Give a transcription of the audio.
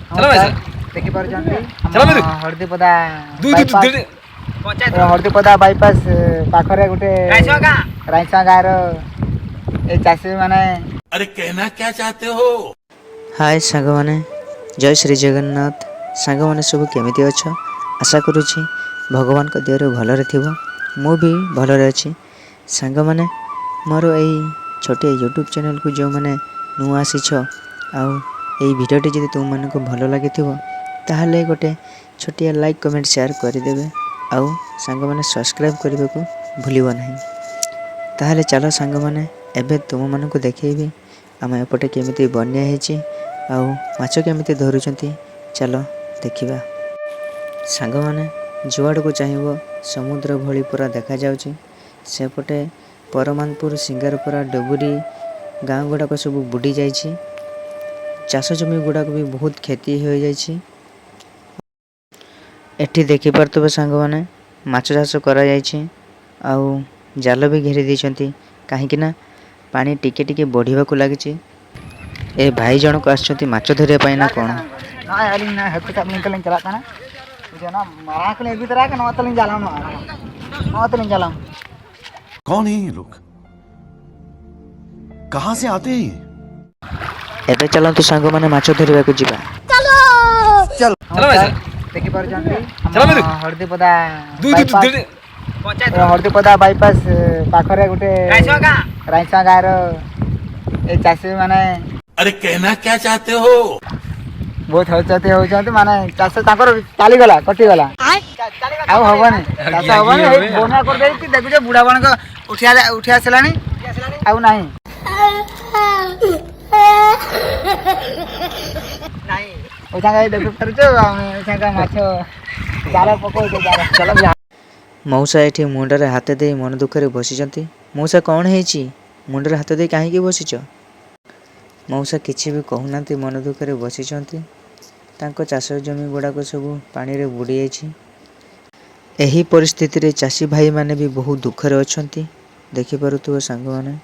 चलो भाई नमस्कार साहब देखिपाରୁଛନ୍ତି चलो भाई ହଳଦୀପଦା दू दू ବାଇପାସ दू ହଳଦୀପଦା ବାଇପାସ ପାଖରେ ଗୋଟେ ରାଇସା ଗାଁର ଏଇ ଚାଷୀ ମାନେ। अरे कहना क्या चाहते हो। हाय साଙ୍ଗमाने जय श्री जगन्नाथ। साଙ୍ଗमाने सब केमिति अछ? आशा करुछि भगवान को देहरे भलरे थिबो। मु भी भलरे अछि। साଙ୍ଗमाने मोर एई छोटे यूट्यूब चैनल को जो माने नुआ आसीछ आउ एई भिडियोटी जदि तुम मानको भलो लागिथिबो ताहले गोटे छोटिया लाइक कमेंट शेयर करदेवे आउ साଙ୍ଗमाने सब्सक्राइब करने को भूलिबो नहीं। ताहले चलो साଙ୍ଗमाने एबे तुम मानको देखैबी आम एपटे केमिति बन्या हेछि आउ माछ केमिति धरुचंती चलो देखिबा। साଙ୍ଗमाने जुआड़ को चाहिए समुद्र भली पूरा देखा जाउछि। सेपटे परमानपुर सिंगारपुरा डबुरी गाँ गुड़ाक सब बुड़ी जाइछि। चाष जमी गुड़ाक भी बहुत क्षति हो जाइछि। एठी देखि पारतबे सांगमाने माछ चाष करा जाइछि आउ जाल भी घेरी दैछंती काहेकि ना पानी टिके टिके बढ़िबा को लागिछि। ए भाई जण को आछंती माछ धरिया पाई ना कोन ना यारी ना हेतु सब निकलन चला था ना मुझे ना मारा के भी तरह के नवतलिन जालाम नवतलिन जालाम। कौन है ये लोग, कहां से आते हैं ये? एबे चलंतु सांग माने माछ धरिबा को जिबा। चल चलो भाई साहब देखिपारुଛନ୍ତି चलो भाई ହଳଦୀପଦା दू ବାଇପାସ ହଳଦୀପଦା ବାଇପାସ ପାଖରେ ଗୋଟେ ରାଇସା ଗାଁର ଏଇ ଚାଷୀ ମାନେ अरे कहना क्या चाहते हो। ବହୁତ ହଉଚନ୍ତି ହଉଚନ୍ତି ମାନେ ଚାଷ ତାଙ୍କର ଚାଲିଗଲା କଟିଗଲା ଆଉ ହବନି ଚାଷ ହବନି। ଏଇ ବନ୍ୟା କରିଦେଇଛି ଦେଖୁଛ ବୁଢା ବଣକ ଉଠି ଆସିଲାଣି ଆଉ ନାହିଁ। ଦେଖିପାରୁଛୁ ଆମେ ମାଛ ଜାଲ ପକଉଛୁ ଜାଲ। मौसा एठी मुंडरे हाथ दे मन दुखरे बसिचंती। मौसा कौन हेची मुंडरे हाथ दे काहे की बसिच? मौसा किछि भी कहूनांती मन दुखरे बसिचंती। तांको चाष जमी गुड़ाक सब पानी रे बुड़ी जाइछि। एही परिस्थिति रे चाषी भाई माने भी बहुत दुखरे अछंती। देखि पारुथुबो सांग माने।